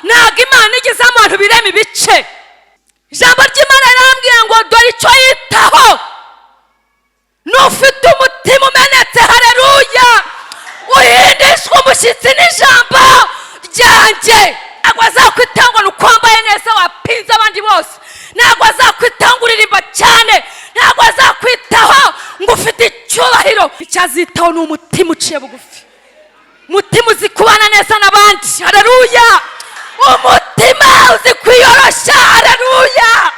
ntabwo Imana igeze abantu birema ibice. Ijambo ry'Imana rirambwiye ngo dore icyo yitaho n'ufite umutima umenetse. Haleluya. Uhindishwa umushyitsi n'ijambo ryanjye. Ntabwo azakwitaho ngo ukwambaye neza wapinze abandi bose. Ntabwo azakwitaho ngo uririmba cyane. Ntabwo azakwitaho ngo ufite icyubahiro. Icyo azitaho ni umutima uciye bugufi, umutima uzi kubana neza n'abandi. Haleluya. Umutima uzi kwiyoroshya. Haleluya.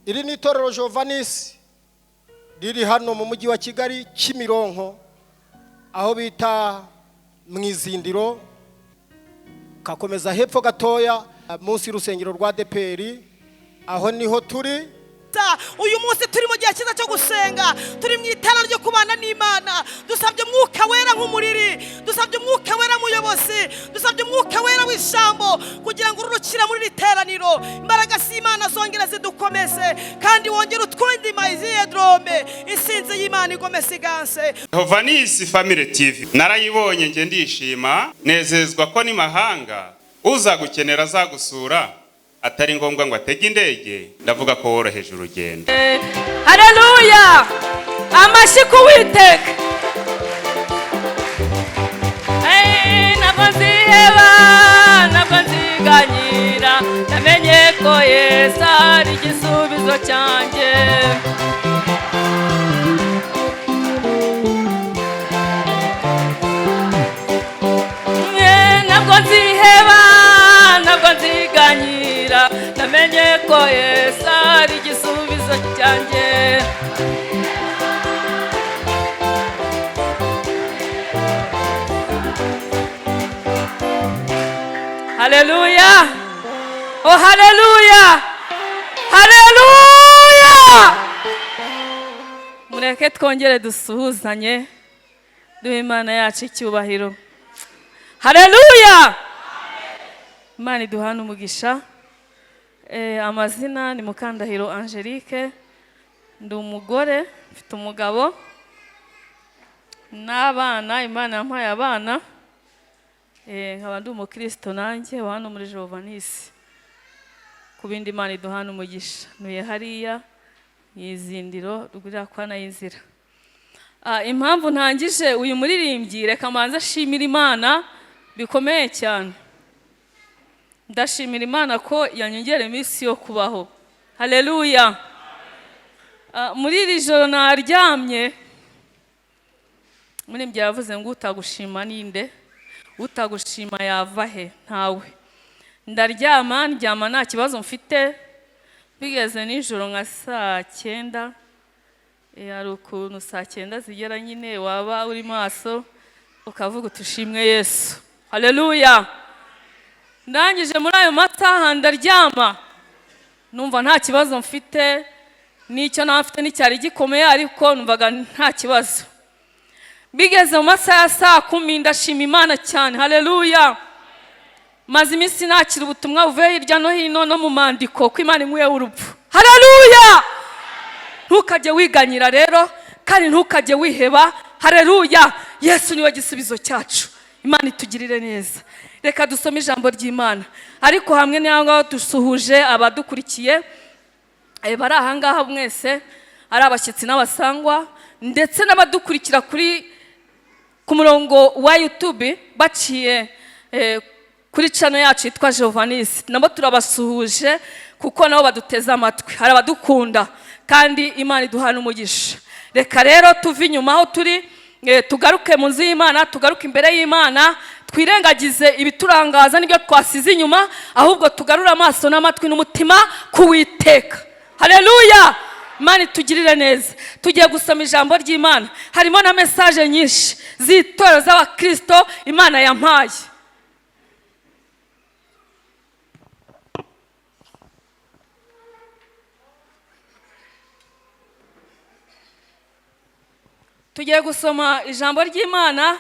Iri ni itorero Jovanisi riri hano mu mujyi wa Kigali Kimironko, aho bita Mwizindiro, kakomeza hepfo gatoya munsi y'urusengero rwa Deperi. Aho niho turi. Uyu munsi turi mu gihe cyiza cyo gusenga, turi mu itara ryo kubana n'Imana. Dusabye Mwuka Wera nk'umuriri, dusabye Mwuka Wera muyobozi, dusabye Mwuka Wera w'ijambo kugira ngo ururukira muri riteraniro. Imbaraga z'Imana zongera zidukomeze kandi wongere utwinde mayiziye drome insinzi y'Imana igomese iganse. Jovanisi Family TV narayibonye nge ndishima, nezezwa ko ni mahanga uza gukenera azagusura, atari ngombwa ngo atege indege. Ndavuga ko woroheje urugendo. Haleluya. Amashyi ku Uwiteka. Ntabwo nziheba, ntabwo nziganyira, namenye ko Yesu ari igisubizo cyanjye. Ntabwo nziheba, ntabwo nziganyira, namenye ko Yesu ari igisubizo cyanjye. Haleluya. Oh haleluya. Haleluya. Mureke twongere dusuhuzanye duhe Imana yacu icyubahiro. Haleluya. Imana iduhana umugisha. Amazina ni Mukandahiro Angelique, ndi umugore, mfite umugabo n'abana. Imana yampaye abana. Nkaba ndi umukristo nanjye hano muri Jovanisi. Ku bindi Imana iduhana umugisha. Nuye hariya Mwizindiro rugurira kwa Nayinzira. Impamvu ntangije uyu muririmbyi, reka manze ashimira Imana bikomeye cyane. Ndashimira Imana ko yanyongera iminsi yo kubaho. Haleluya. Muri iri joro naryamye, muri mbya yavuze ngo utagushima ninde, utagushima yava he? Ntawe. Ndaryama nta kibazo mfite. Bigeze nijoro nka saa 9, hari ukuntu saa 9 zigera nyine waba uri maso ukavuga utushimwe Yesu. Haleluya. Ndangije muri ayo masaha ndaryama, numva nta kibazo mfite, n'icyo nafite n'icyari gikomeye ariko numvaga nta kibazo. Bigeze mu masaha ya saa 10 ndashima Imana cyane. Haleluya. Maze iminsi nakira ubutumwa buvuye hirya no hino no mu mandiko ko Imana inkuye urupfu. Haleluya. Ntukajye wiganyira rero kandi ntukajye wiheba. Haleluya. Yesu niwe gisubizo cyacu. Imana itugirire neza. Reka dusome ijambo ry'Imana. Ariko hamwe n'aho dusuhuje abadukurikiye bari aha ngaha mwese, ari abashyitsi n'abasangwa, ndetse n'abadukurikira ku murongo wa YouTube baciye kuri channel yacu yitwa Jovanisi. Nabo turabasuhuje kuko nabo baduteza amatwi, hari abadukunda kandi Imana iduhana umugisha. Reka rero tuve inyuma aho turi, tugaruke mu nzu y'Imana, tugaruke imbere y'Imana, twirengagize ibiturangaza n'ibyo twasize inyuma, ahubwo tugarura amaso n'amatwi n'umutima ku Uwiteka. Haleluya. Imana itugirire neza. Tugiye gusoma ijambo ry'Imana. Harimo na message nyinshi z'itorero z'abakristo Imana yampaye. Tugiye gusoma ijambo ry'Imana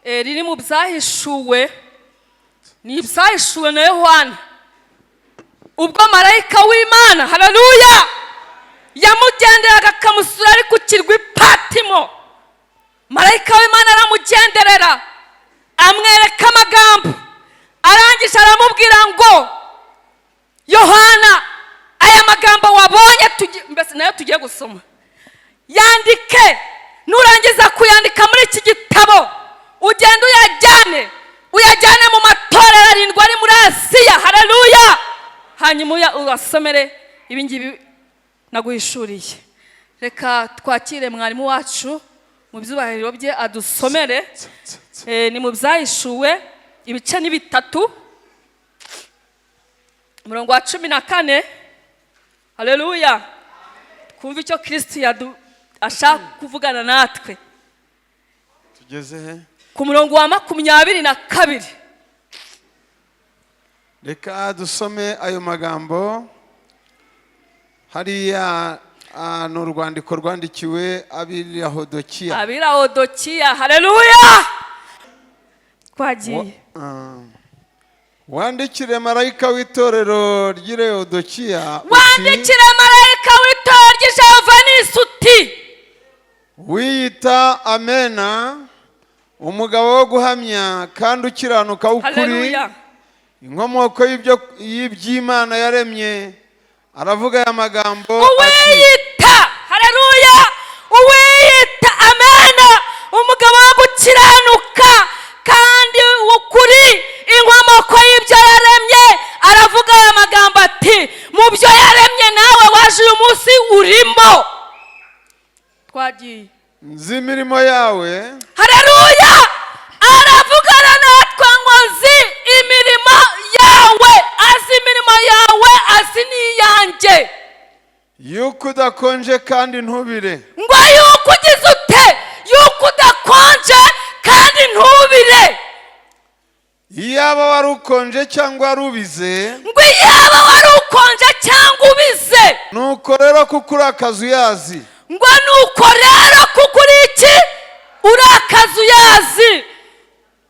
riri mu byahishuwe, ni ibyahishuwe na Yohana. Ubwo marayika w'Imana, haleluya, yamugenderaga akamusura ari ku kirwa Patimo. Marayika w'Imana aramugenderera amwereka amagambo, arangije aramubwira ngo Yohana, aya magambo wabonye mbese nayo tugiye gusoma, yandike, nurangiza kuyandika muri iki gitabo ugende uyajyane mu matorero 7 ari muri Asiya. Haleluya! hanyuma urasomere ibingibi naguhishuriye. Reka twakire mwarimu wacu mu byubahiro bye adusomere, ni mu byahishuwe ibice ni 3 umurongo wa 14. Haleluya! Kumva icyo Kristo ashaka kuvugana natwe. Tugeze he? Ku murongo wa 22. Reka dusome ayo magambo. Hariya no rwandiko rwandikiwe Abirahodokiya. Haleluya! Twagiye. Wandikire marayika w'itorero ry'Irehodokiya. Wandikire marayika w'itorero ry'Ijehovanisu uti: wiyita Amena, umugabo wo guhamya kandi ukiranuka w'ukuri, inkomoko y'iby'Imana yaremye, aravuga aya magambo ati: uwiyita, haleluya, uwiyita Amena, umugabo wo gukiranuka kandi w'ukuri, inkomoko y'ibyo yaremye, aravuga aya magambo ati: mu byo yaremye nawe waje uyu munsi urimo. Twagiye. Nzi imirimo yawe. Haleluya! Aravugana natwe ngo nzi imirimo yawe, azi imirimo yawe, azi n'iyanjye. Yuko udakonje kandi ntubire. Ngo yuko ugize ute? Yuko udakonje kandi ntubire. Iyaba wari ukonje cyangwa wari ubize. Ngo iyaba wari ukonje cyangwa ubize. Nuko rero kuko uri akazi uyazi. Ngo nuko rero kuko uri iki? Uri akazi uyazi.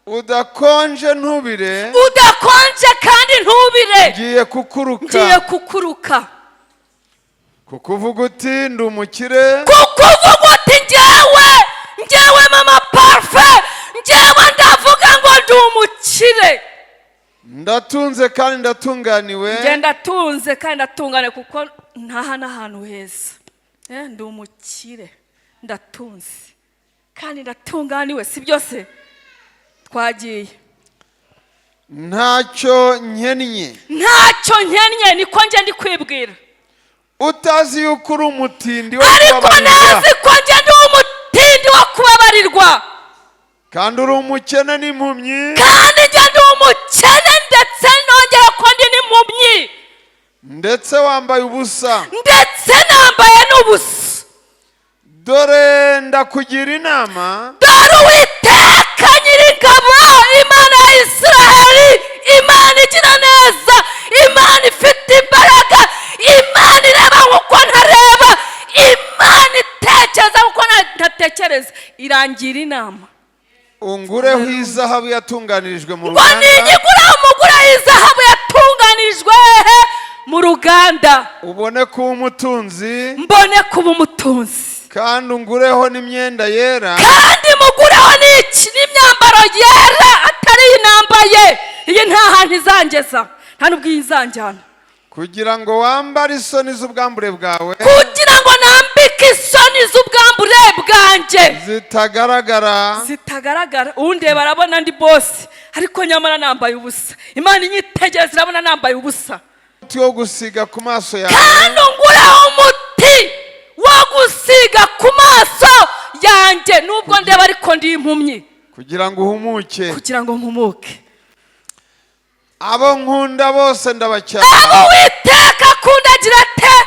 Udakonje ntubire. Udakonje kandi ntubire. Ngiye kukuruka. Ngiye kukuruka. Kukuvuga uti ndi umukire. Kukuvuga uti njyewe mama parfait, njyewe ndavuga ngo ndi umukire. Ndatunze kandi ndatunganiwe. Nge ndatunze kandi ndatungane kuko ntaha n'ahantu heza. Ndi umukire, ndatunze kandi ndatunganiwe, si byose? Twagiye. Ntacyo nkennye. Ntacyo nkennye, niko nge ndi kwibwira. Utazi yuko uri umutindi wo kubabarirwa. Ariko nazi ko nge ndi umutindi wo kubabarirwa. Kandi uri umukene n'impumyi. Kandi nge ndi umukene ndetse nongera ko ndi n'impumyi. Ndetse wambaye ubusa. Ndetse nambaye n'ubusa. Dore ndakugira inama. Dore Uwiteka Nyiringabo, Imana ya Isiraheli, Imana igira neza, Imana ifite imbaraga, Imana ireba nk'uko ntareba, Imana itekereza nk'uko ntatekereza, irangira inama. Ungureho izahabu yatunganirijwe mu ruganda. Ngo ninyigureho umugureho izahabu yatunganirijwe mu ruganda. Ubone kuba umutunzi. Mbone kuba umutunzi. Kandi ungureho n'imyenda yera. Kandi mugureho n'iki? N'imyambaro yera atari inambaye. Iyi nta hantu izangeza, nta n'ubwo izanjyana. Kugira ngo wambare isoni z'ubwambure bwawe. Kugira ngo nambike isoni z'ubwambure bwanjye. Zitagaragara. Zitagaragara. Undeba arabona ndi boss, ariko nyamara nambaye ubusa. Imana inyitegereza irabona nambaye ubusa. Umuti wo gusiga ku maso yawe. Kandi ungureho umuti wo gusiga ku maso yanjye, nubwo ndeba ariko ndi impumyi. Kugira ngo uhumuke. Kugira ngo mpumuke. Abo nkunda bose ndabacyaha. Abo Uwiteka akunda agira ate?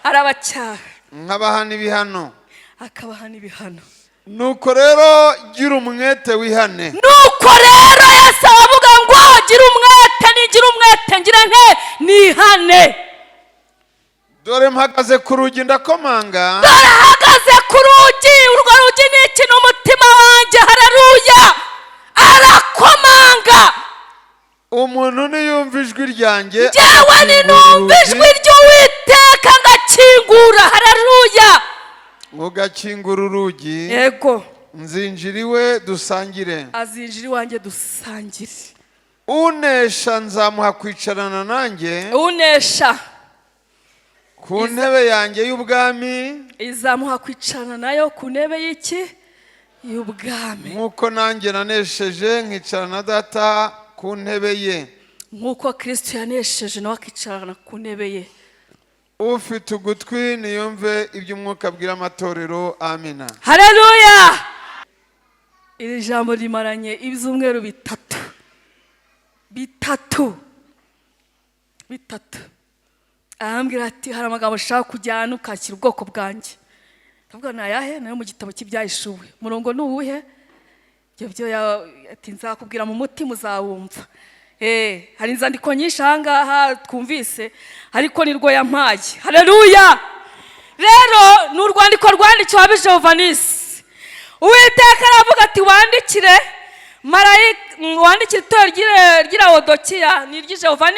Arabacyaha. Nkabahana ibihano. Akabahana ibihano. Nuko rero gira umwete wihane. Nuko rero Yesu avuga ngo gira umwete, nigira umwete ngira nte nihane. Dore mpagaze ku rugi ndakomanga. Dore hagaze ku rugi, urwo rugi ni iki? N'umutima wanjye. Haleluya! Arakomanga. Umuntu niyumva ijwi ryanjye. Njyewe ninumva ijwi ry'Uwiteka ngakingura. Haleluya! Ugakingura urugi. Yego. nzinjira iwe dusangire. azinjira iwanjye dusangire. Unesha nzamuha kwicarana nanjye unesha ku ntebe yanjye y'ubwami, izamuha kwicarana nayo ku ntebe y'iki? Y'ubwami. nk'uko nanjye nanesheje nkicarana na data ku ntebe ye. nk'uko Kristo yanesheje nawe akicarana ku ntebe ye. Ufite ugutwi niyumve iby'umwuka abwira amatorero. Amina. Haleluya. Iri jambo rimaranye ibyumweru bitatu. Arambwira ati hari amagambo ushaka kujyana ukakira ubwoko bwanjye. Ndavuga na yahe nayo mu gitabo cy'ibyahishuwe. Murongo ni uwuhe? Byo ati nzakubwira mu mutima uzawumva. Hari inzandiko nyinshi ahangaha twumvise ariko nirwo yampaye. Haleluya. Rero ni urwandiko rwandikiwe Ababwije. Uwiteka aravuga ati wandikire wandikire itorero ry'Ilawodokiya n'iry'Ijehovah.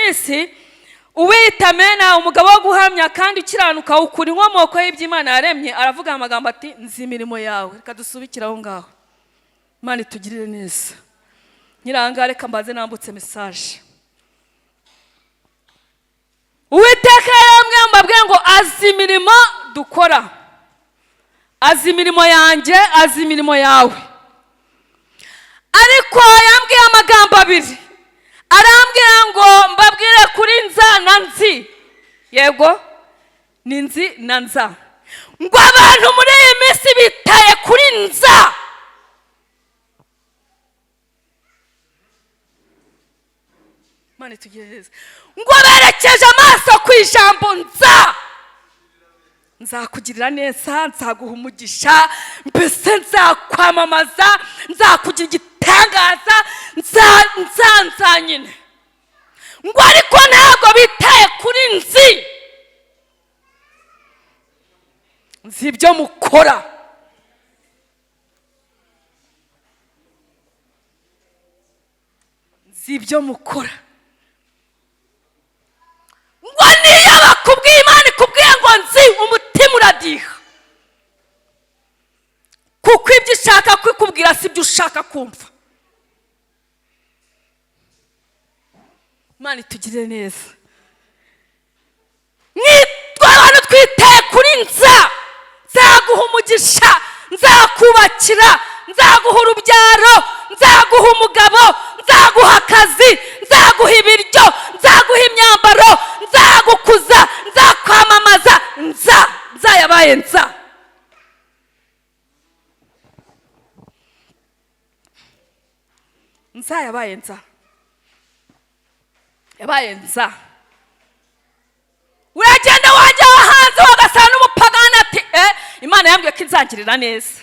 Uwita Amena, umugabo wo guhamya kandi ukiranuka, ukuri inkomoko y'iby'Imana yaremye, aravuga amagambo ati nzi imirimo yawe. Reka dusubikire aho ngaho. Imana itugirire neza. Nyiranga reka mbaze nambutse message. Uwiteka yambwiye mbabwiye ngo azi imirimo dukora, azi imirimo yanjye, azi imirimo yawe. Ariko yambwiye amagambo abiri. Arambwira ngo mbabwire kuri nza na nzi. Yego ni nzi na nza. Ngo abantu muri iyi minsi bitaye kuri nza. Mane tugereza. Ngo berekeje amaso ku ijambo nza. Nzakugirira neza, nzaguha umugisha, mbese nzakwamamaza, nzakugira igitangaza, nza nyine. Ngo ariko ntabwo bitaye kuri nzi. Nzi ibyo mukora. Nzi ibyo mukora. Ngo niyo bakubwiye Imana ikubwiye ngo nzi, umutima uradiha. Kuko ibyo ushaka kwikubwira si ibyo ushaka kumva. Imana itugirire neza. Nitwa abantu twitaye kuri nza. Nzaguha umugisha, nzakubakira, nzaguha urubyaro, nzaguha umugabo, nzaguha akazi, nzaguha ibiryo, nzaguha imyambaro, nzagukuza, nzakwamamaza. Nza yabaye nza. Nza yabaye nza. Yabaye nza. Uragenda wajya hanze wagasana n'umupagani ati Imana yambwiye ko izangirira neza.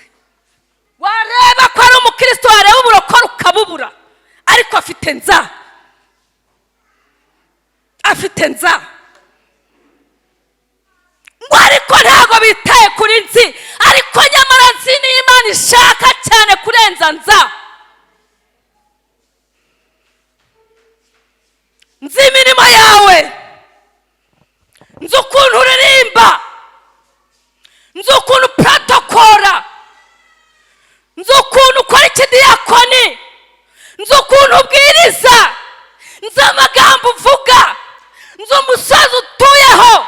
Wareba ko ari umukristo, wareba uburokore ukabubura, ariko afite nza. Afite nza. Ngo ariko ntabwo bitaye kuri nzi, ariko nyamara nzi ni Imana ishaka cyane kurenza nza. Nzi imirimo yawe, nzi ukuntu uririmba, nzi ukuntu protokora, nzi ukuntu ukora ikidiyakoni, nzi ukuntu ubwiriza, nzi amagambo uvuga, nzi umusozi utuyeho,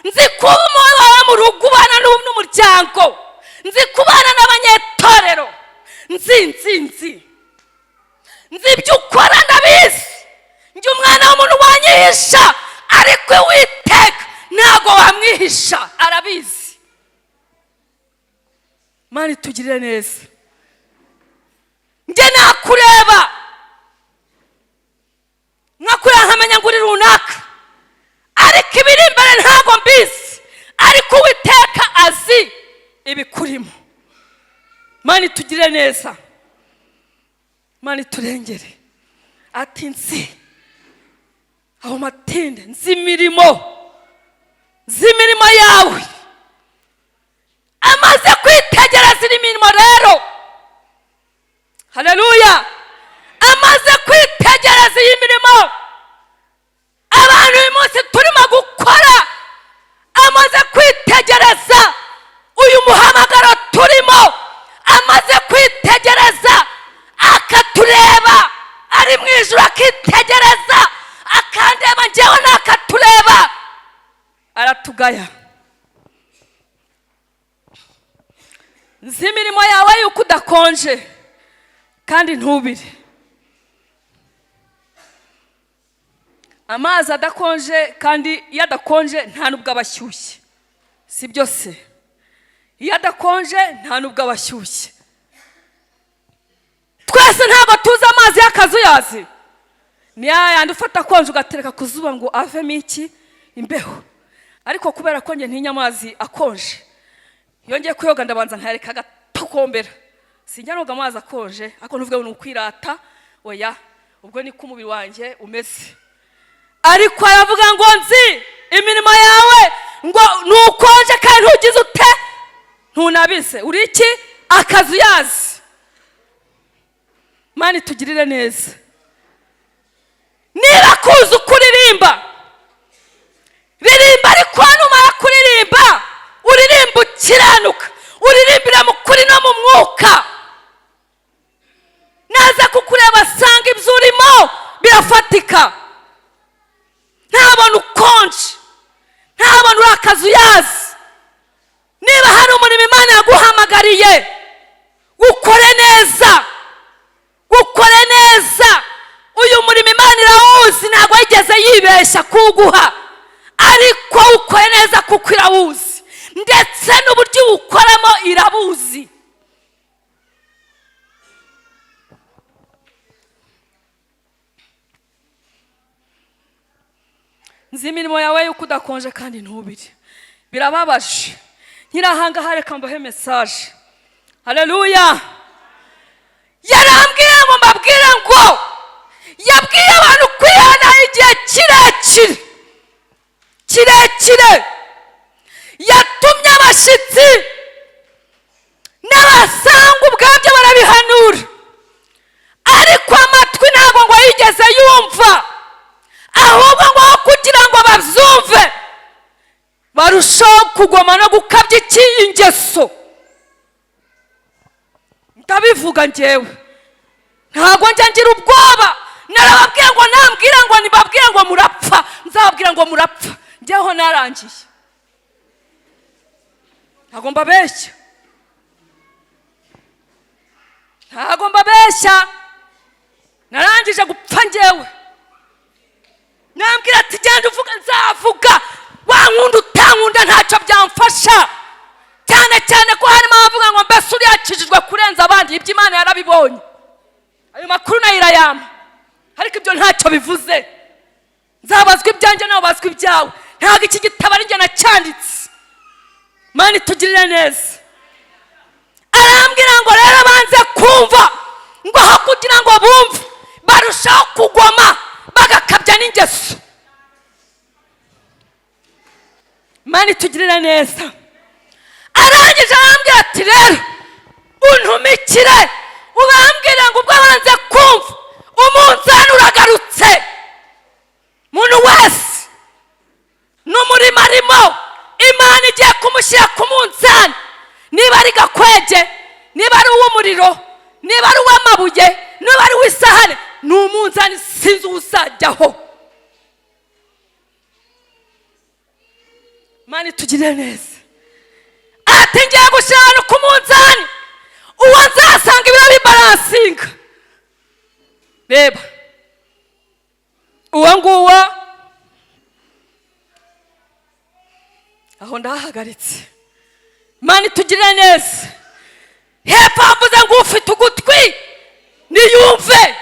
nzi kuba umuntu mu rugo ubana n'umuryango, nzi kubana n'abanyetorero, nzi ibyo ukora ndabizi. Njye umwana w'umuntu wanyihisha, ariko Uwiteka ntabwo wamwihisha, arabizi. Imana itugirire neza. Njye nakureba nkakureba nkamenya ngo uri runaka, ariko ibiri imbere ntabwo mbizi, ariko Uwiteka azi ibikurimo. Imana itugirire neza. Imana iturengere. Ati nzi aho matinde, nzi imirimo yawe. Amaze kwitegereza imirimo rero. Haleluya. Amaze kwitegereza iyi mirimo abantu uyu munsi turimo gukora, amaze kwitegereza uyu muhamagaro turimo, amaze kwitegereza ijuru akitegereza akandeba njyewe nakatureba aratugaya. Nzi imirimo yawe yuko udakonje kandi ntubire. Amazi adakonje kandi iyo adakonje nta nubwo abashyushye, si byose. Iyo adakonje nta nubwo abashyushye. Twese ntabwo tuzi amazi y'akazuyazi. Ni yayandi ufata konje ugatereka ku zuba ngo avemo iki? Imbeho. Ariko kubera ko nge ntinya amazi akonje, iyo ngiye kuyoga ndabanza nkareka agatokombera. Sinjya noga amazi akonje, ariko ntuvuge ngo nukwirata, oya, ubwo ni ko umubiri wanjye umeze. Ariko aravuga ngo nzi imirimo yawe, ngo nukonje kandi ntugize ute, ntunabize, uri iki? Akazuyazi. Mani tugirire neza. Niba kuzi ukuririmba, ririmba, ariko numara kuririmba uririmba ukiranuka, uririmbira mu kuri no mu mwuka. Naza kukureba asanga ibyo urimo birafatika. Ntabona ukonje, ntabona uri akazuyazi. Niba hari umurimo Imana yaguhamagariye, ukore neza, ukore neza. Uyu murimo Imana irawuzi, ntabwo yigeze yibeshya kuguha, ariko ukore neza kuko irawuzi, ndetse n'uburyo uwukoramo irabuzi. Nzi imirimo yawe yuko udakonje kandi ntubire. Birababaje. Nkirahanga hareka mbahe message. Haleluya. Yarambwiye ngo mbabwire ngo yabwiye abantu kwihana igihe kirekire. Yatumye abashitsi n'abasanga ubwabyo barabihanura, ariko amatwi ntabwo ngo yigeze yumva, ahubwo ngo kugira ngo babyumve barushaho kugoma no gukabya iki? Ingeso. Ndabivuga njyewe, ntabwo njya ngira ubwoba. Narababwiye ngo nambwira ngo nibabwire ngo murapfa, nzababwira ngo murapfa. Njyeho narangiye, ntabwo mbabeshya, ntabwo mbabeshya. Narangije gupfa njyewe. Nambwira ati genda uvuga, nzavuga. Wankunda utankunda ntacyo byamfasha, cyane cyane ko harimo abavuga ngo mbese uri yakijijwe kurenza abandi. Ibyo Imana yarabibonye, ayo makuru nayirayama, ariko ibyo ntacyo bivuze. Nzabazwa ibyanjye nawe bazwa ibyawe. Ntabwo iki gitabo ari njye nacyanditse. Mani tugirire neza. Arambwira ngo rero banze kumva, ngo aho kugira ngo bumve barushaho kugoma bagakabya n'ingeso. Mani tugirire neza. Arangije arambwira ati rero untumikire ubambwire ngo ubwo banze kumva umunzani uragarutse. Muntu wese n'umurimo arimo Imana igiye kumushyira ku munzani. Niba ari gakwege, niba ari uw'umuriro, niba ari uw'amabuye, niba ari uw'isahane, ni umunzani sinzi uzajyaho. Mani tugirire neza. Ati ngiye gushyira ahantu ku munzani, uwo nzasanga ibiro bibaransinga. Reba uwo nguwo aho ndahagaritse. Mani tugirire neza. Hepfo havuze ngo ufite ugutwi niyumve.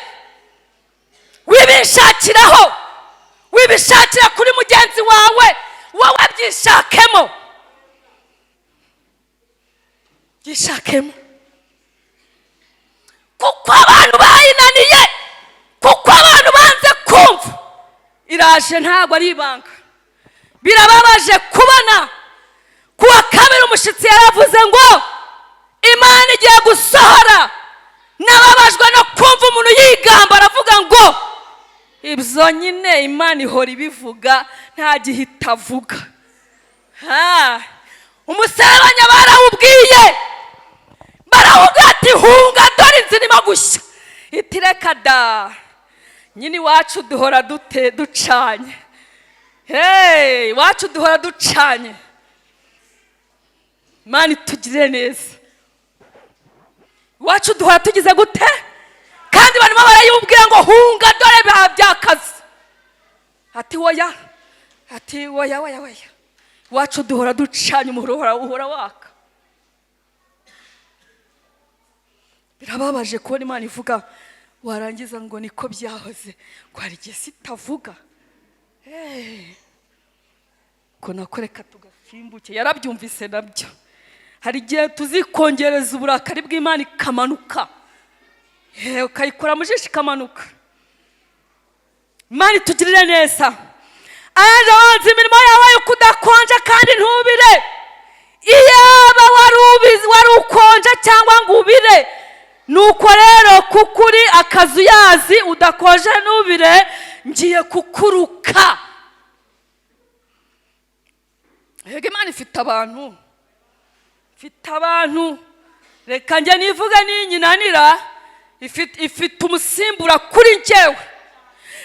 Wibishakiraho, wibishakira kuri mugenzi wawe, wowe byishakemo, byishakemo. Kuko abantu bayinaniye, kuko abantu banze kumva. Iraje ntabwo ari ibanga. Birababaje kubona kuwa kabiri umushyitsi yaravuze ngo Imana igiye gusohora. Nababajwe no kumva umuntu yigamba aravuga ngo ibyo nyine Imana ihora ibivuga, nta gihe itavuga. Umusarabanya barawubwiye, barawuga ati hunga dore inzira irimo gushya. Iti reka da, nyine iwacu duhora ducanye. Hey, iwacu duhora ducanye. Imana itugirire neza. Iwacu duhora tugize gute? Kandi barimo barayibwira ngo hunga dore byakaze. Ati oya. Ati oya. Iwacu duhora ducanye, umuriro uhora waka. Birababaje kubona Imana ivuga warangiza ngo niko byahoze, ko hari igihe sitavuga. Ko nakoreka tugasimbuke, yarabyumvise nabyo. Hari igihe tuzikongereza uburakari bw'Imana ikamanuka, ukayikora mu jisho ikamanuka. Imana itugirire neza. Aje wanze imirimo yawe yuko udakonja kandi ntubire. Iyaba wari ukonja cyangwa ngo ubire, nuko rero kukuri akazuyazi udakonje ntubire, ngiye kukuruka. Yego Imana ifite abantu, reka njye nivuga ninyinanira, ifite umusimbura kuri njyewe.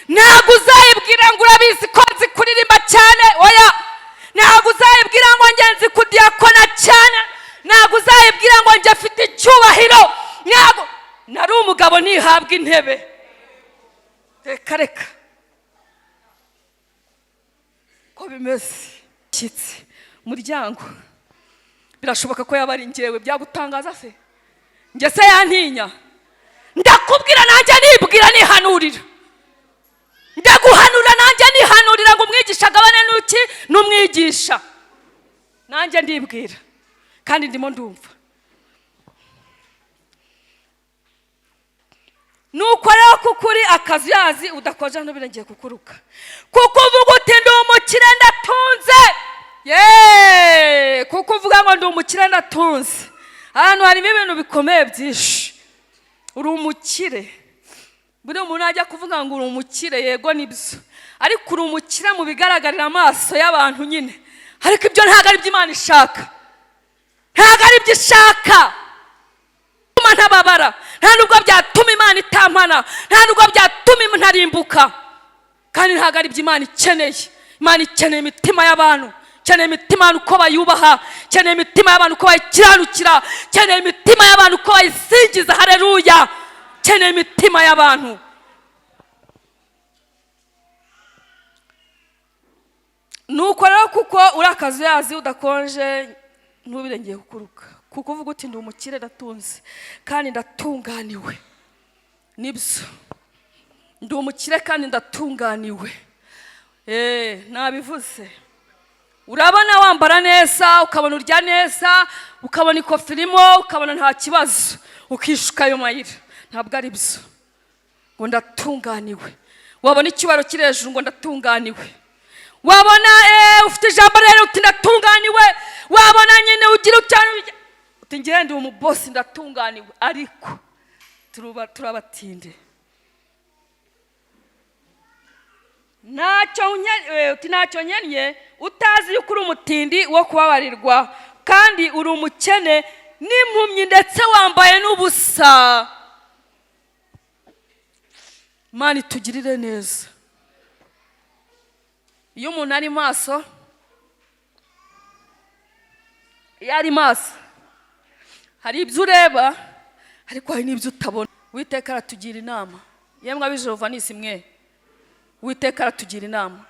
Ntabwo uzayibwira ngo urabizi ko nzi kuririmba cyane, oya. Ntabwo uzayibwira ngo njye nzi kudiyakona cyane, ntabwo uzayibwira ngo njye afite icyubahiro. Ntabwo nari umugabo ntihabwa intebe. Reka ko bimeze kitse muryango. Birashoboka ko yaba ari njyewe, byagutangaza se? Njye se yantinya? Ndakubwira nanjye nibwira nihanurira. Ndaguhanura nanjye nihanurira ngo umwigisha agabane n'uki n'umwigisha. Nanjye ndibwira kandi ndimo ndumva. Nuko rero kukuri akazuyazi udakonja ntubire, ngiye kukuruka. Kuko uvuga uti ndi umukire ndatunze. Kuko uvuga ngo ndi umukire ndatunze. Ahantu harimo ibintu bikomeye byinshi. Uri umukire. Buri umuntu ajya kuvuga ngo uri umukire, yego nibyo. Ariko uri umukire mu bigaragarira amaso y'abantu nyine. Ariko ibyo ntabwo ari byo Imana ishaka. Ntabwo ari byo ishaka. Ntababara, nta nubwo byatuma Imana itampana, nta nubwo byatuma ntarimbuka. Kandi ntabwo ari byo Imana ikeneye. Imana ikeneye imitima y'abantu, ikeneye imitima y'abantu uko bayubaha, ikeneye imitima y'abantu uko bayikiranukira, ikeneye imitima y'abantu uko bayisingiza. Haleluya. Ikeneye imitima y'abantu. Nuko rero kuko uri akazuyazi udakonje ntubire, ngiye kukuruka. Kuko uvuga uti ndi umukire ndatunze kandi ndatunganiwe. Nibyo, ndi umukire kandi ndatunganiwe. Nabivuze. Urabona wambara neza, ukabona urya neza, ukabona ikofi irimo, ukabona nta kibazo, ukishuka ayo mayira. Ntabwo ari byo. Ngo ndatunganiwe. Wabona icyubaro kiri hejuru ngo ndatunganiwe. Wabona ufite ijambo rero uti ndatunganiwe. Wabona nyine ugira uti ngiye ndi umubosi ndatunganiwe. Ariko turabatinde. Ntacyo nyenye utazi yuko uri umutindi wo kubabarirwa, kandi uri umukene n'impumyi ndetse wambaye n'ubusa. Imana itugirire neza. Iyo umuntu ari maso, hari ibyo ureba ariko hari n'ibyo utabona. Uwiteka aratugira inama. Yemwe ab'ijoro nisi mwe, Uwiteka aratugira inama.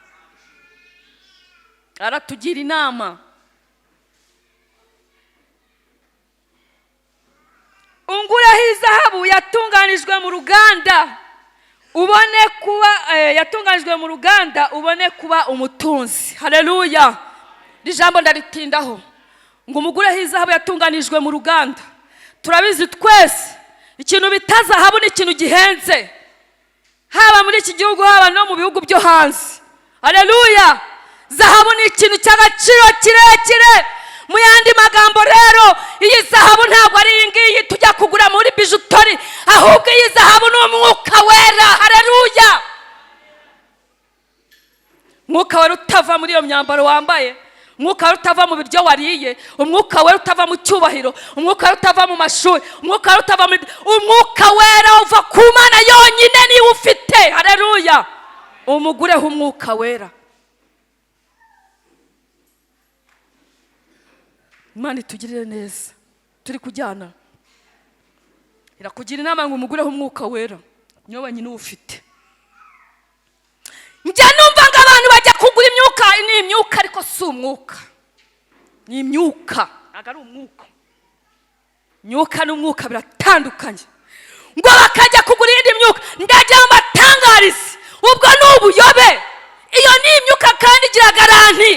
Aratugira inama. Ungureho izahabu yatunganijwe mu ruganda ubone kuba umutunzi. Haleluya. Ijambo ndaritindaho. Ngo umugureho izahabu yatunganijwe mu ruganda. Turabizi twese ikintu bitazahabu ni ikintu gihenze, haba muri iki gihugu haba no mu bihugu byo hanze. Haleluya. Zahabu ni ikintu cy'agaciro kirekire. Mu yandi magambo rero, iyi zahabu ntabwo ari iyi ngiyi tujya kugura muri bijutori, ahubwo iyi zahabu ni umwuka wera. Haleluya. Mwuka wera utava muri iyo myambaro wambaye, umwuka wera utava mu biryo wariye, umwuka wera utava mu cyubahiro, umwuka wera utava mu mashuri, umwuka wera utava mu umwuka wera uva ku Mana yonyine niwe ufite. Haleluya. Umugureho umwuka wera. Imana itugirire neza. Turi kujyana, irakugira inama ngo umugureho umwuka wera, niyo wenyine ufite. Njya numva ngo abantu bajya kugura imyuka, ni imyuka ariko si umwuka, ni imyuka, ntabwo ari umwuka. Imyuka n'umwuka biratandukanye. Ngo bakajya kugura indi myuka, ndagira ngo mbatangarize, ubwo ni ubuyobe. Iyo ni imyuka kandi igira garanti.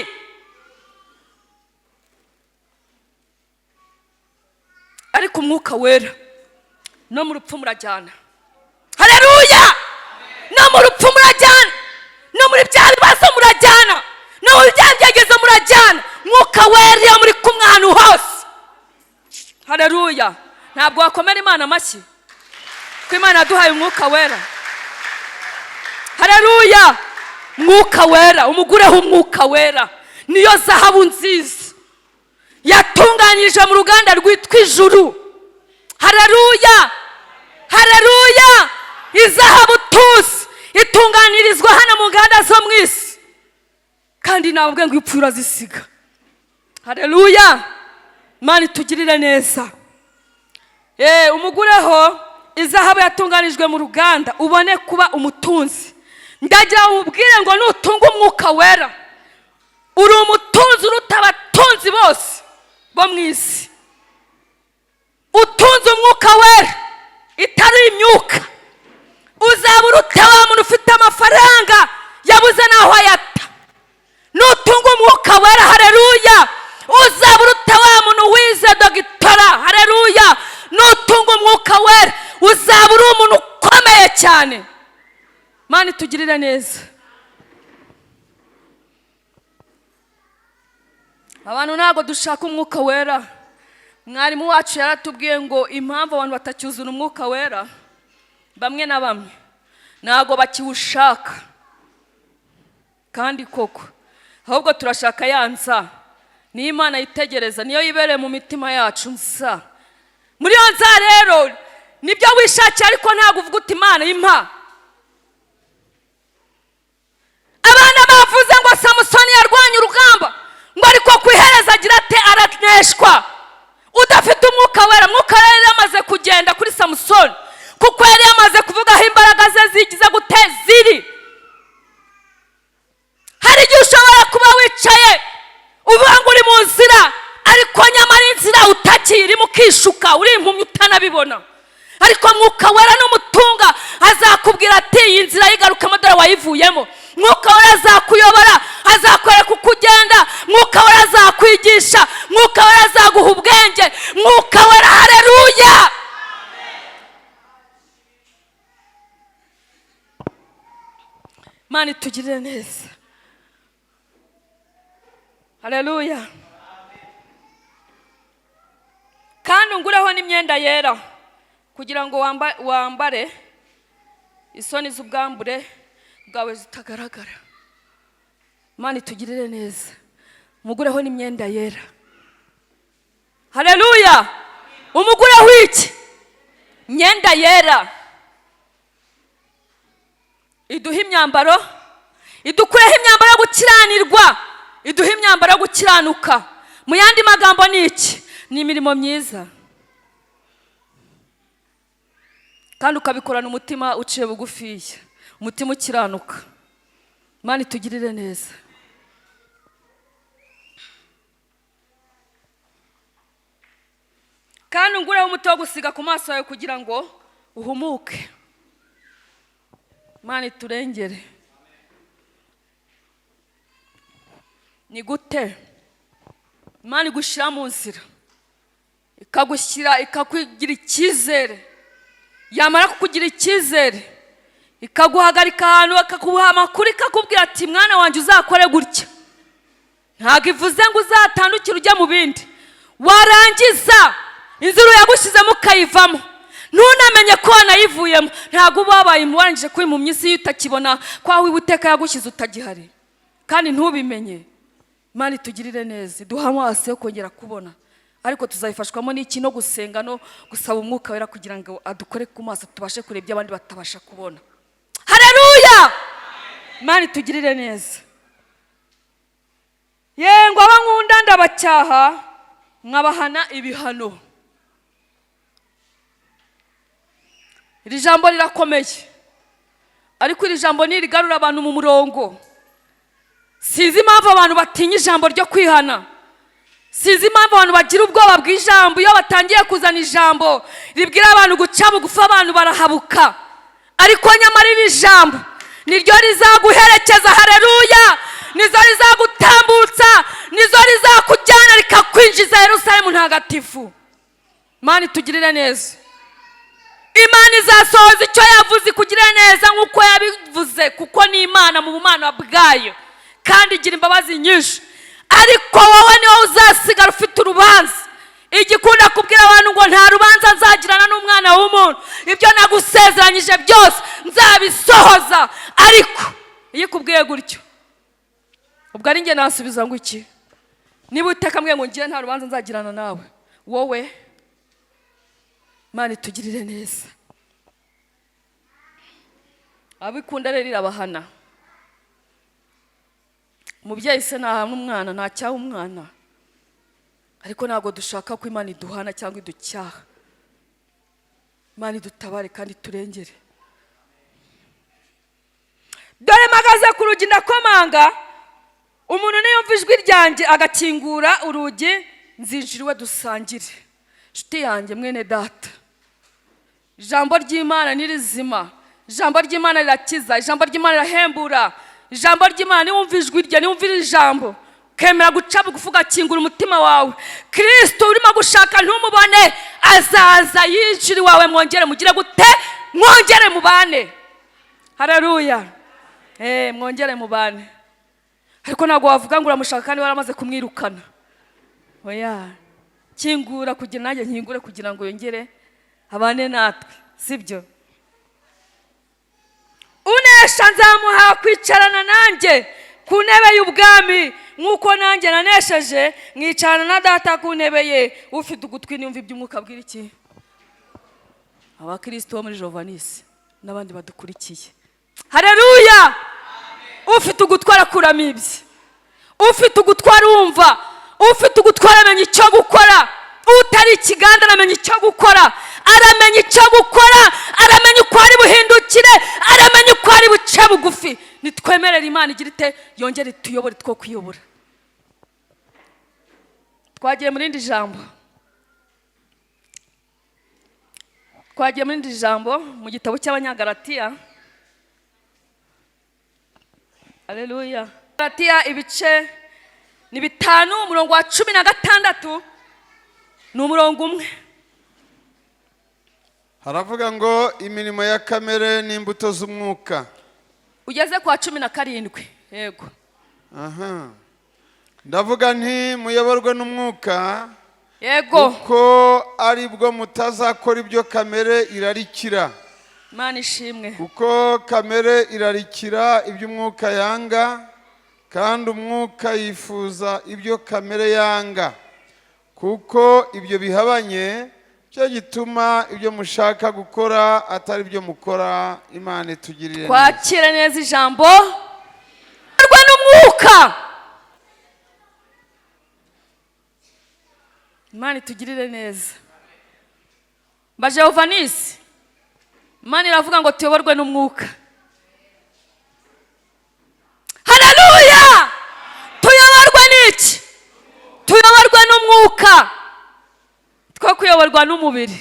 Ariko umwuka wera no mu rupfu murajyana. Haleluya. No mu rupfu murajyana, no muri bya bibazo murajyana, no mu bya byagezo murajyana. Umwuka wera iyo muri kumwe ahantu hose. Haleluya. Ntabwo wakomera Imana amashyi ko Imana yaduhaye umwuka wera. Haleluya. Umwuka wera, umugureho umwuka wera, niyo zahabu nziza yatunganyije mu ruganda rwitwa ijuru. Haleluya. Haleluya. Izahabu tuzi itunganirizwa hano mu nganda zo mu isi, kandi nabwo ngo ipfu urazisiga. Haleluya. Imana itugirire neza. Umugureho izahabu yatunganijwe mu ruganda ubone kuba umutunzi. Ndagira ubwire ngo nutunga umwuka wera uri umutunzi uruta abatunzi bose bo mu isi. Utunze umwuka wera itari imyuka, uzaba uruta wa muntu ufite amafaranga yabuze naho ayata. Nutunga umwuka wera, haleluya, uzaba uruta wa muntu wize dogitora. Haleluya. Nutunga umwuka wera uzaba uri umuntu ukomeye cyane. Mana itugirire neza. Abantu ntago dushaka umwuka wera. Mwarimu wacu yaratubwiye ngo impamvu abantu batacyuzura umwuka wera, bamwe na bamwe ntago bakiwushaka. Kandi koko ahubwo turashaka yanza, ni Imana yitegereza, niyo yibereye mu mitima yacu nsa. Muri yo nza rero nibyo wishakiye, ariko ntago uvuga uti Imana impa. Abana bavuze ngo Samusoni yarwanye urugamba, ngo ariko kwihereza agira ate araneshwa. Udafite umwuka wera, umwuka wera yamaze kugenda kuri Samusoni, kuko yari yamaze kuvuga aho imbaraga ze zigize gute ziri. Hari igihe ushobora kuba wicaye uvuga ngo uri mu nzira, ariko nyamara inzira utakirimo ukishuka, uri impumyi utanabibona. Ariko mwuka wera n'umutunga azakubwira ati iyi nzira yigarukamo dore wayivuyemo. Mwuka wera azakuyobora, azakwereka uko ugenda. Mwuka wera azakwigisha, mwuka wera azaguha ubwenge. Mwuka wera, haleluya. Mana itugirire neza. Haleluya. Kandi ungureho n'imyenda yera kugira ngo wambare isoni z'ubwambure bwawe zitagaragara. Mana itugirire neza. Umugureho n'imyenda yera. Haleluya. Umugureho iki? Imyenda yera. Iduha imyambaro, idukureho imyambaro yo gukiranirwa, iduha imyambaro yo gukiranuka. Mu yandi magambo ni iki? Ni imirimo myiza, kandi ukabikorana umutima uciye bugufiya, umutima ukiranuka. Mana itugirire neza. Kandi ungureho umuti wo gusiga ku maso yawe kugira ngo uhumuke. Mana iturengere. Ni gute Mana igushyira mu nzira, ikagushyira, ikakugira icyizere, yamara kukugira icyizere ikaguhagarika ahantu, akakuha amakuru, ikakubwira ati mwana wanjye uzakore gutya. Ntabwo ivuze ngo uzatandukire ujya mu bindi, warangiza inzira yagushyizemo ukayivamo ntunamenye ko wanayivuyemo. Ntabwo uba wabaye warangije kuri mu myisi utakibona ko aho Uwiteka yagushyize utagihari, kandi ntubimenye. Imana itugirire neza, duha amaso yo kongera kubona, ariko tuzayifashwamo n'iki? No gusenga no gusaba umwuka wera kugira ngo adukore ku maso tubashe kureba ibyo abandi batabasha kubona. Haleluya! Imana itugirire neza. Yengo abankunda ndabacyaha nkabahana ibihano. Iri jambo rirakomeye, ariko iri jambo nirigarura abantu mu murongo. Sinzi impamvu abantu batinya ijambo ryo kwihana. Sinzi impamvu abantu bagira ubwoba bw'ijambo. Iyo batangiye kuzana ijambo ribwira abantu guca bugufi, abantu barahabuka. Ariko nyamara iri jambo niryo rizaguherekeza. Haleluya! Nizo rizagutambutsa, nizo rizakujyana rikakwinjiza Yerusalemu ntagatifu. Imana itugirire neza. Imana izasohoza icyo yavuze ikugirire neza nk'uko yabivuze, kuko ni Imana mu bumana bwayo kandi igira imbabazi nyinshi. Ariko wowe niwe uzasigara ufite urubanza. Igikunda kubwira abantu ngo nta rubanza nzagirana n'umwana w'umuntu, ibyo nagusezeranyije byose nzabisohoza. Ariko iyo ikubwiye gutyo, ubwo ari njye nasubiza ngo iki? Niba uteka mbwiye ngo ngiye nta rubanza nzagirana nawe, wowe Imana itugirire neza. Abikunda rero irabahana. Umubyeyi se nahana umwana, ntacyaha umwana, ariko ntabwo dushaka ko Imana iduhana cyangwa iducyaha. Imana idutabare kandi turengere. Dore mpagaze ku rugi ndakomanga, umuntu niyumva ijwi ryanjye agakingura urugi, nzinjira iwe dusangire. Nshuti yanjye, mwene data, ijambo ry'Imana ni rizima, ijambo ry'Imana rirakiza, ijambo ry'Imana rirahembura. Ijambo ry'Imana niwumva ijwi rye, niwumva iri jambo ukemera guca bugufi ugakingura umutima wawe, Kristo urimo gushaka ntumubone, azaza yinjira iwawe, mwongere mugire gute? Mwongere mubane. Haleluya! Mwongere mubane. Ariko ntabwo wavuga ngo uramushaka kandi waramaze kumwirukana. Oya, kingura kugira nanjye nkingure kugira ngo yongere abane natwe, sibyo? Unesha nzamuha kwicarana nanjye ku ntebe y'ubwami, nk'uko nanjye nanesheje mwicarana na data ku ntebe ye. Ufite ugutwi niyumva iby'umwuka abwira iki? Abakristo bo muri Jovanisi n'abandi badukurikiye. Haleluya! Ufite ugutwi arakuramo ibye, ufite ugutwi arumva, ufite ugutwi aramenya icyo gukora. Utari ikiganda aramenya icyo gukora, aramenya icyo gukora, aramenya uko ari buhindukire, aramenya uko ari buce bugufi. Nitwemerera Imana igira ite? Yongere tuyobore two kwiyobora. Twagiye muri rindi jambo, mu gitabo cy'Abanyagalatiya. Haleluya! Galatiya ibice ni 5, umurongo wa 16 ni umurongo umwe. Haravuga ngo imirimo ya kamere n'imbuto z'umwuka. Ugeze kwa 17. Yego. Aha. Ndavuga nti muyoborwe n'umwuka. Yego. Kuko ari bwo mutazakora ibyo kamere irarikira. Imana ishimwe. Kuko kamere irarikira ibyo umwuka yanga, kandi umwuka yifuza ibyo kamere yanga. Kuko ibyo bihabanye, cyo gituma ibyo mushaka gukora atari byo mukora. Imana itugirire neza. Kwakira neza ijambo rwa n'umwuka. Imana itugirire neza. Bajovanisi, Imana iravuga ngo tuyoborwe n'umwuka. Haleluya! Tuyoborwe n'iki? Tuyoborwe n'umwuka, two kuyoborwa n'umubiri.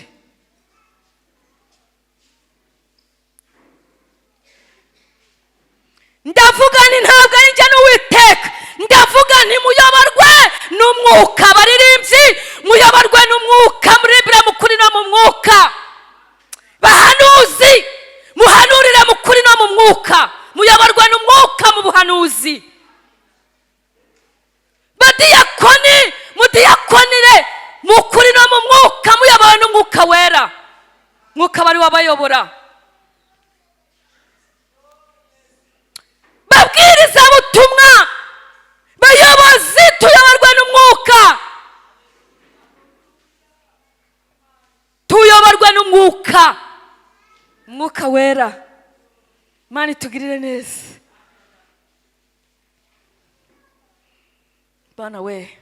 Ndavuga ni ntabwo ari njye n'Uwiteka, ndavuga nti muyoborwe n'umwuka. Baririmbyi, muyoborwe n'umwuka, muribire mu kuri no mu mwuka. Bahanuzi, muhanurire mu kuri no mu mwuka, muyoborwe n'umwuka mu buhanuzi. Badiyakoni, mudiyakonire mu kuri no mu mwuka, muyobowe n'umwuka wera. Mwuka bari wabayobora. Babwiriza butumwa, bayobozi umwuka wera. Imana itugirire neza. Bana we,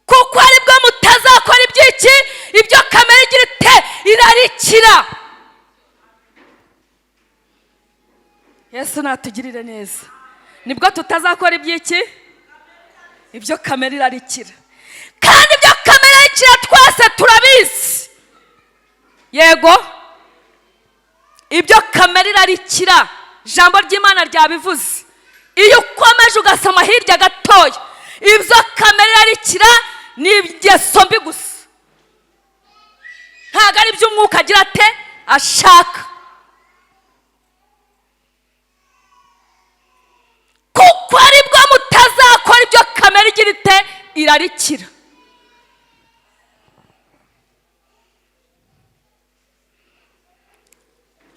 kuko aribwo mutazakora iby'iki, ibyo kamere igira ite irarikira. Yesu natugirire neza. Nibwo tutazakora iby'iki, ibyo kamere irarikira. Kandi ibyo kamere irarikira twese turabizi. Yego, ibyo kamere irarikira ijambo ry'Imana ryabivuze. Iyo ukomeje ugasoma hirya gatoya, ibyo kamere irarikira ni ingeso mbi gusa, ntabwo ari iby'umwuka agira ate ashaka. Kuko aribwo mutazakora ibyo kamere igira ite irarikira.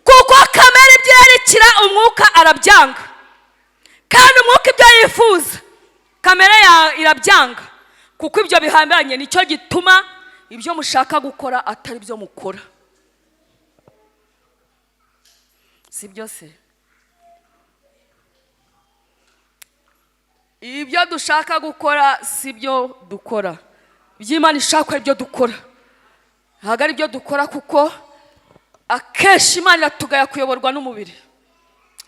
Kuko kamere ibyo irarikira umwuka arabyanga, kandi umwuka ibyo yifuza kamere irabyanga. Kuko ibyo bihambiranye nicyo gituma ibyo mushaka gukora atari byo mukora. Si byose ibyo dushaka gukora si byo dukora. Iby'Imana ishaka ibyo dukora, ntabwo ari byo dukora. Kuko akenshi Imana iratugaya kuyoborwa n'umubiri,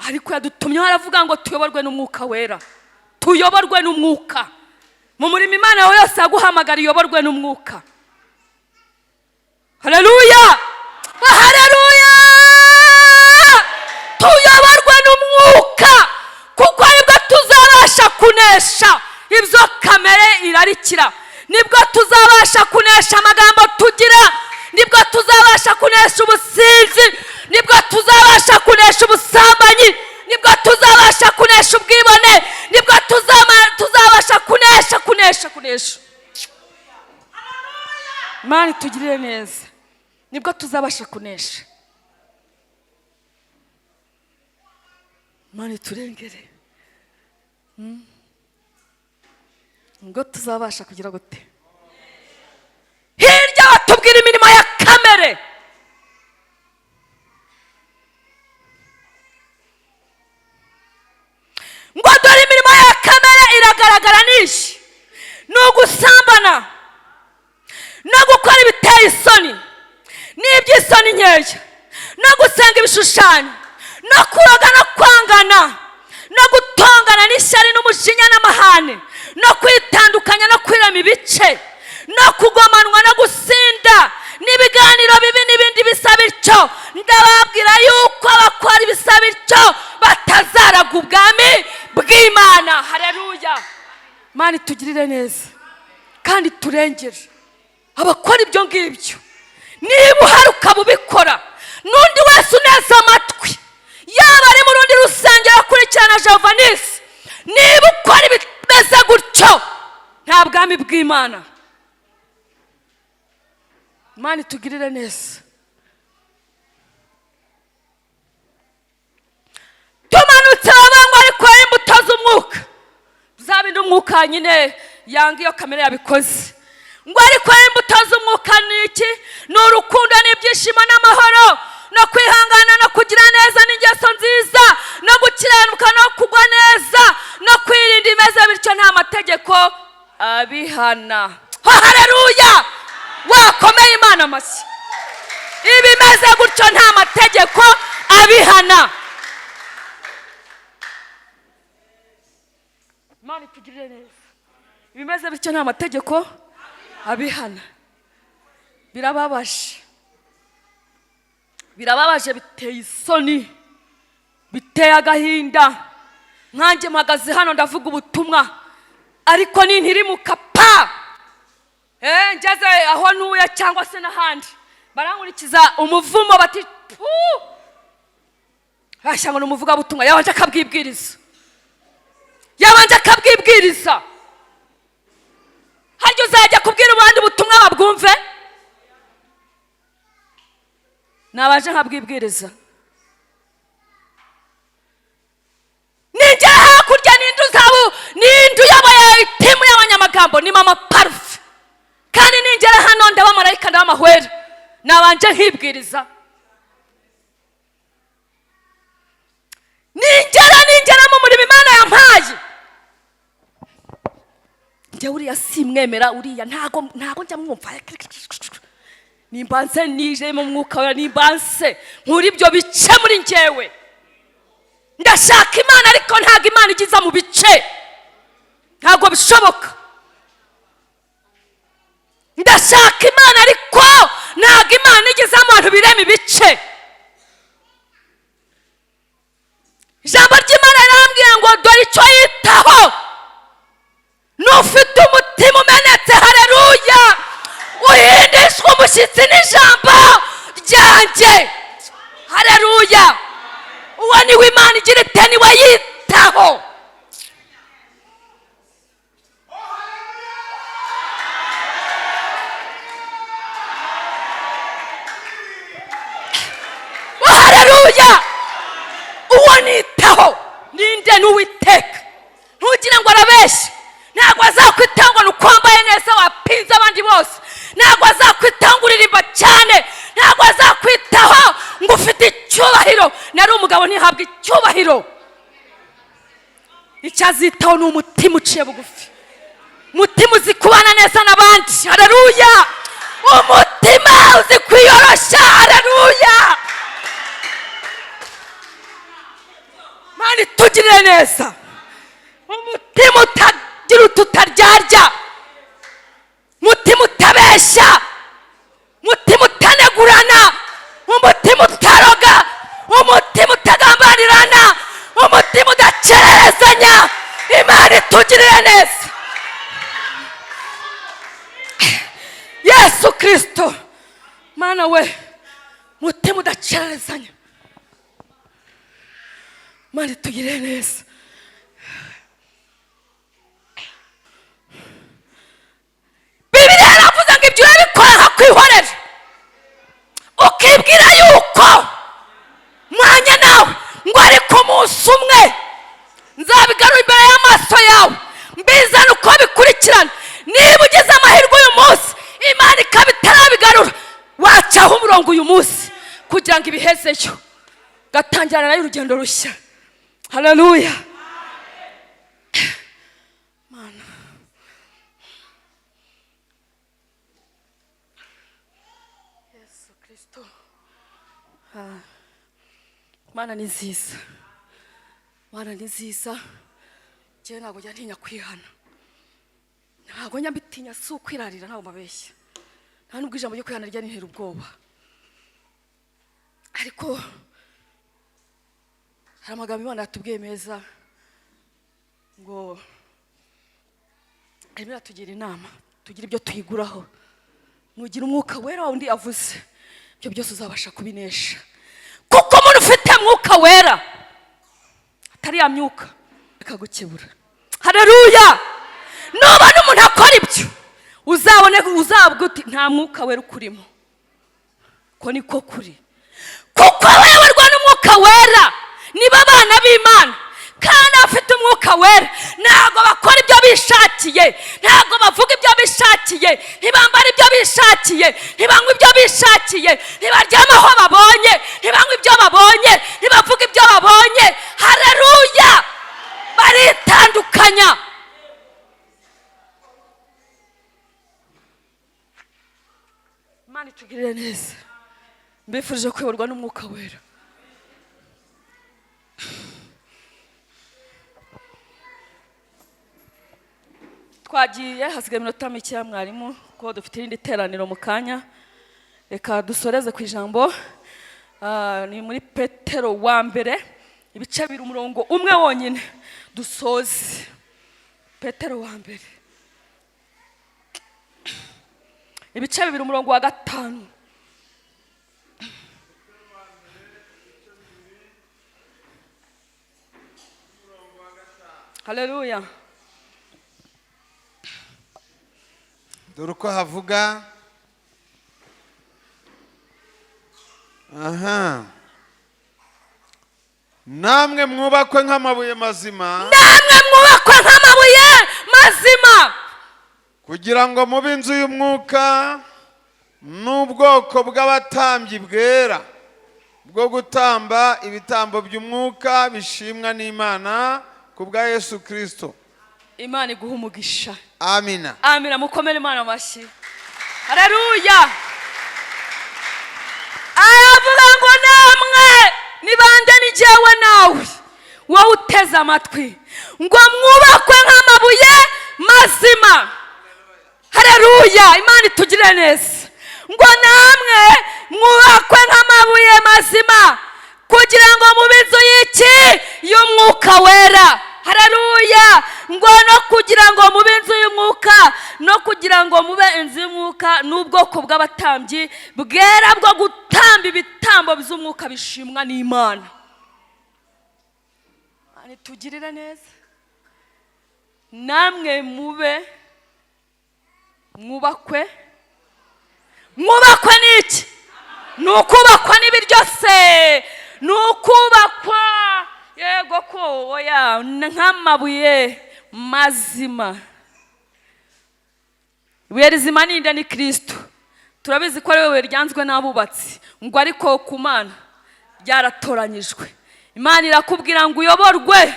ariko yadutumyeho aravuga ngo tuyoborwe n'umwuka wera. Tuyoborwe n'umwuka. Mu murimo Imana yawe yose yaguhamagara iyoborwe n'umwuka. Haleluya, haleluya. Tuyoborwe n'umwuka, kuko aribwo tuzabasha kunesha ibyo kamere irarikira. Nibwo tuzabasha kunesha amagambo tugira, nibwo tuzabasha kunesha ubusinzi, nibwo tuzabasha kunesha ubusambanyi, nibwo tuzabasha kunesha ubwibone, nibwo tuzabasha kunesha. Imana itugirire neza. Nibwo tuzabasha kunesha. Imana iturengere. Ngo tuzabasha kugira gute? Hirya batubwira imirimo ya kamere. Ngo dore imirimo ya kamere iragaragara nishi: ni ugusambana, no gukora ibiteye isoni n'iby'isoni nkeya, no gusenga ibishushanyo, no kuroga no kwangana, no gutongana n'ishyari n'umujinya n'amahane, no kwitandukanya no kwirema ibice, no kugomanwa no gusinda n'ibiganiro bibi n'ibindi bisa bityo. Ndababwira yuko abakora ibisa bityo batazaraga ubwami bw'Imana. Haleluya. Imana itugirire neza kandi turengere abakora ibyo ngibyo. Niba uhari ukaba ubikora, n'undi wese uneza amatwi, yaba ari mu rundi rusengero akurikirana Jovanisi, niba ukora ibimeze gutyo nta bwami bw'Imana. Imana itugirire neza. Tumanutse abantu ariko imbuto z'umwuka, zabindi umwuka nyine yanga iyo kamere yabikoze. Ngo ariko imbuto z'umwuka ni iki? Ni urukundo n'ibyishimo n'amahoro, no kwihangana, no kugira neza n'ingeso nziza, no gukiranuka, no kugwa neza, no kwirinda imeze bityo nta mategeko abihana. Haleluya. Wakomeye Imana amashyi. Ibimeze gutyo nta mategeko abihana. Imana itugirire neza. Ibimeze bityo nta mategeko abihana. Birababaje, birababaje, biteye isoni, biteye agahinda. Nkanjye mpagaze hano ndavuga ubutumwa, ariko nintiri mu kapa ngeze aho ntuye cyangwa se n'ahandi, barankurikiza umuvumo bati bashyanga n'umuvuga butumwa yabanje akabwibwiriza, yabanje akabwibwiriza. Haryo uzajya kubwira abandi ubutumwa babwumve? Nabanje nkabwibwiriza. Ningera hakurya n'indu zabo, n'indu yabaye timu y'abanyamagambo, ni mama Parufe. kandi ningera hano ndaba marayika ndaba mahwera nabanje nkibwiriza. Ningera mu murimo Imana yampaye njye uriya simwemera, uriya ntago njya mwumva. Nimbanse nije mu mwuka wera, nimbanse nkuri ibyo bice muri njyewe. Ndashaka Imana ariko ntago Imana igiza mu bice, ntago bishoboka. Ndashaka Imana ariko ntago Imana igiza mu bantu birema ibice. Ijambo ry'Imana rirambwira ngo dore icyo yitaho n'ufite umutima umenetse, haleluya, uhindishwa umushyitsi n'ijambo ryanjye, haleluya. Uwo niwe Imana igira ite, niwe yitaho. Haleluya. Uwo nitaho ninde? n'Uwiteka. Ntugire ngo arabeshya, ntabwo azakwitaho ngo nukwambaye neza wapinze abandi bose, ntabwo azakwitaho ngo uririmba cyane, ntabwo azakwitaho ngo ufite icyubahiro. Nari umugabo ntihabwa icyubahiro. Icyo azitaho ni umutima uciye bugufi, umutima uzi kubana neza n'abandi, haleluya, umutima uzi kwiyoroshya, haleluya. Mani tugirire neza, umutima utagira ututaryarya, umutima utabeshya, umutima utanegurana, umutima utaroga, umutima utagambanirana, umutima udakererezanya. Imana itugirire neza. Yesu Kristo, Mana we, umutima udakererezanya. Mana itugirire neza. Bibiliya iravuga ngo ibyo urabikora nkakwihorera, ukibwira yuko mwanya nawe ngo ariko umunsi umwe nzabigarura imbere y'amaso yawe, mbizana uko bikurikirana. Niba ugize amahirwe uyu munsi Imana ikaba itarabigarura, wacaho umurongo uyu munsi kugira ngo ibihezeyo, gatangirana nayo urugendo rushya. Haleluya. Mana, Yesu Kristo, Mana ni nziza, Mana ni nziza. Njyewe ntabwo njya ntinya kwihana, ntabwo njya mbitinya, si ukwirarira, ntabwo mbabeshya. Nta nubwo ijambo ryo kwihana rijya rintera ubwoba, ariko hari amagambo Imana yatubwiye meza ngo arimo aratugira inama, tugira ibyo tuyiguraho. Nugira umwuka wera wa undi avuze, ibyo byose uzabasha kubinesha, kuko umuntu ufite mwuka wera atari ya myuka akagukebura. Haleluya. Nubona umuntu akora ibyo uzabwe uti nta mwuka wera ukurimo, ko niko kuri, kuko abayoborwa n'umwuka wera nibo abana b'Imana, kandi abafite umwuka wera ntabwo bakora ibyo bishakiye, ntabwo bavuga ibyo bishakiye, ntibambara ibyo bishakiye, ntibanywa ibyo bishakiye, ntibaryama aho babonye, ntibanywa ibyo babonye, ntibavuga ibyo babonye. Haleluya. Baritandukanya. Imana itugirire neza. Mbifurije kuyoborwa n'umwuka wera. Twagiye hasigaye iminota mike ya mwarimu, ko dufite irindi teraniro mu kanya. Reka dusoreze ku ijambo, ni muri Petero wa mbere ibice 2 umurongo umwe wonyine dusoze. Petero wa mbere ibice 2 umurongo wa 5. Haleluya. Dore uko havuga. Aha. Namwe mwubakwe nk'amabuye mazima. Namwe mwubakwe nk'amabuye mazima. kugira ngo mube inzu y'umwuka n'ubwoko bw'abatambyi bwera bwo gutamba ibitambo by'umwuka bishimwa n'Imana ku bwa Yesu Kristo. Imana iguha umugisha. Amina. Amina, mukomere Imana amashyi. Haleluya. Aravuga ngo namwe nibande ni jewe nawe wowe uteze amatwi ngo mwubakwe nk'amabuye mazima. Haleluya. Imana itugire neza. Ngo namwe mwubakwe nk'amabuye mazima kugira ngo mube inzu y'iki? Y'umwuka wera. Haleluya. Ngo no kugira ngo mube inzu y'umwuka, no kugira ngo mube inzu y'umwuka n'ubwoko bw'abatambyi bwera bwo gutamba ibitambo by'umwuka bishimwa n'Imana. Ani tugirire neza. Namwe mwubakwe n'iki? Nukubakwa n'ibiryo se, nukubakwa yego ko oya nk'amabuye mazima. Ibuye rizima ninde? Ni Kristo. Turabizi ko ari we ryanzwe n'abubatsi, ngo ariko ku Mana ryaratoranyijwe. Imana irakubwira ngo uyoborwe,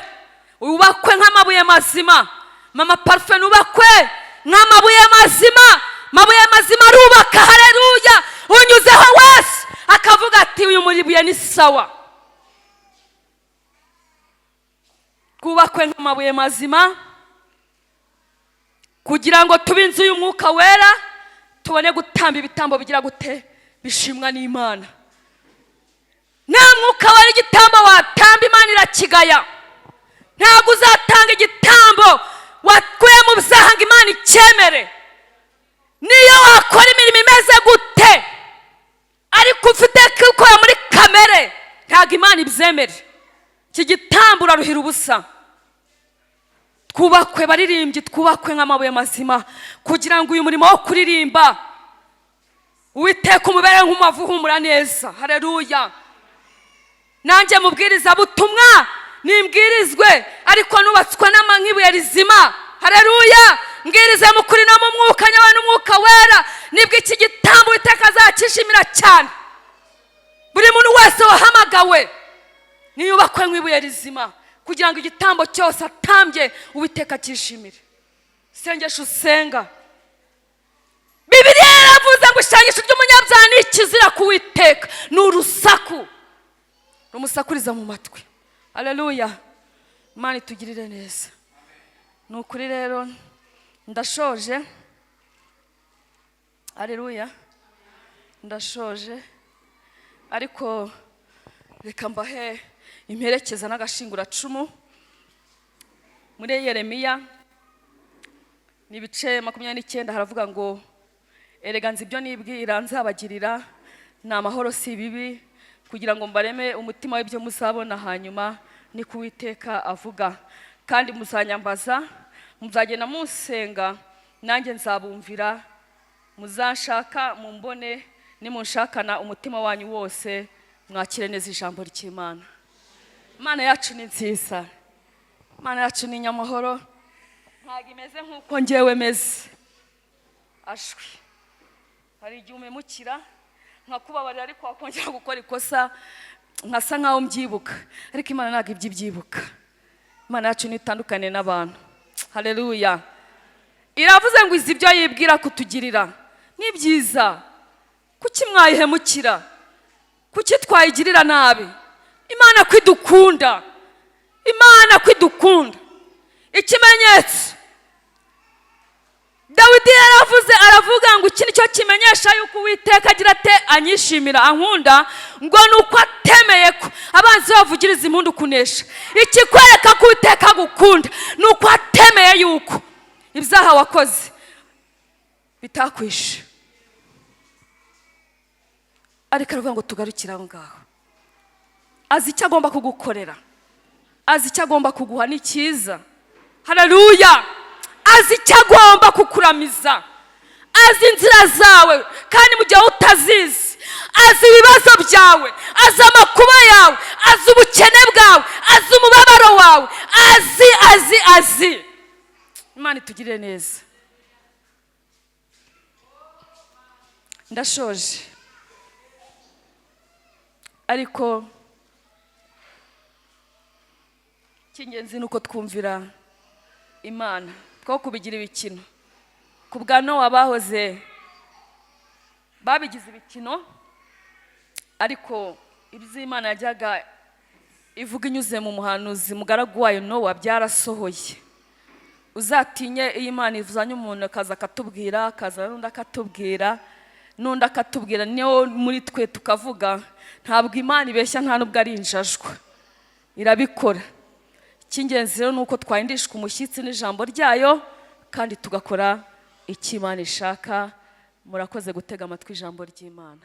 ubakwe nk'amabuye mazima. Mama Parfait, ubakwe nk'amabuye mazima. Mabuye mazima arubaka. Haleluya. Unyuzeho wese akavuga ati uyu muribuye ni sawa. Kubakwe nk'amabuye mazima kugira ngo tube inzu y'umwuka wera, tubone gutamba ibitambo bigira gute? Bishimwa n'Imana. Nta mwuka wera igitambo watamba Imana irakigaya. Ntabwo uzatanga igitambo wakuye mu byaha ngo Imana icyemere. Niyo wakora imirimo imeze gute ariko ufite kwikora muri kamere, ntabwo Imana ibyemere. Iki gitambo uraruhira ubusa. Twubakwe baririmbyi, twubakwe nk'amabuye mazima kugira ngo uyu murimo wo kuririmba Uwiteka umubere nk'umuvu uhumura neza. Haleluya. Nanjye mubwiriza butumwa nimbwirizwe ariko nubatswe nk'ibuye rizima. Haleluya. Mbwirize mu kuri no mu mwuka nyawe n'umwuka wera, nibwo iki gitambo Uwiteka azakishimira cyane. Buri muntu wese wahamagawe niyubakwe nk'ibuye rizima kugira ngo igitambo cyose atambye Uwiteka akishimire. Sengesho usenga. Bibiliya yaravuze ngo ishangisho ry'umunyabyaha ni ikizira ku Uwiteka, ni urusaku rumusakuriza mu matwi. Haleluya. Imana itugirire neza. Ni ukuri rero ndashoje. Haleluya. Ndashoje ariko reka mbahe imperekeza n'agashinguracumu muri Yeremiya n'ibice 29 haravuga ngo erega nzi ibyo nibwira nzabagirira ni amahoro si bibi, kugira ngo mbareme umutima w'ibyo muzabona hanyuma ni ku Uwiteka avuga. Kandi muzanyambaza, muzagenda musenga, nanjye nzabumvira. Muzanshaka mumbone, nimunshakana umutima wanyu wose. Mwakire neza ijambo ry'Imana. Imana yacu ni nziza. Imana yacu ni nyamahoro. Ntabwo imeze nk'uko njyewe meze. Ashwi. Hari igihe umemukira nkakubabarira ariko wakongera gukora ikosa nkasa nkaho mbyibuka, ariko Imana ntabwo ibyibyibuka. Imana yacu nitandukane n'abantu. Haleluya. Iravuze ngo izi ibyo yibwira kutugirira ni byiza. Kuki mwayihemukira? Kuki twayigirira nabi? Imana kwidukunda. Imana kwidukunda. Ikimenyetso Dawidi yaravuze, aravuga ngo iki nicyo kimenyesha yuko Uwiteka agira ate anyishimira ankunda, ngo nuko atemeye ko abanzi bavugiriza impundu kunesha. Ikikwereka ko Uwiteka agukunda nuko atemeye yuko ibyaha wakoze bitakwishe. Ariko aravuga ngo tugarukira aho ngaho. Azi icyo agomba kugukorera, azi icyo agomba kuguha ni cyiza. Haleluya. Azi icyo agomba kukuramiza, azi inzira zawe kandi mu gihe utazizi, azi ibibazo byawe, azi amakuba yawe, azi ubukene bwawe, azi umubabaro wawe, azi. Imana itugirire neza. ndashoje ariko icy'ingenzi ni uko twumvira Imana two kubigira ibikino. Ku bwa Nowa bahoze babigize ibikino, ariko iby'Imana yajyaga ivuga inyuze mu muhanuzi mugaragu wayo Nowa byarasohoye. Uzatinye iyo Imana ivuzanye umuntu akaza akatubwira, akaza n'undi akatubwira, n'undi akatubwira, niyo muri twe tukavuga ntabwo Imana ibeshya, nta nubwo ari injajwa, irabikora. Icy'ingenzi rero ni uko twahindishwa umushyitsi n'ijambo ryayo kandi tugakora icyo Imana ishaka. Murakoze gutega amatwi ijambo ry'Imana.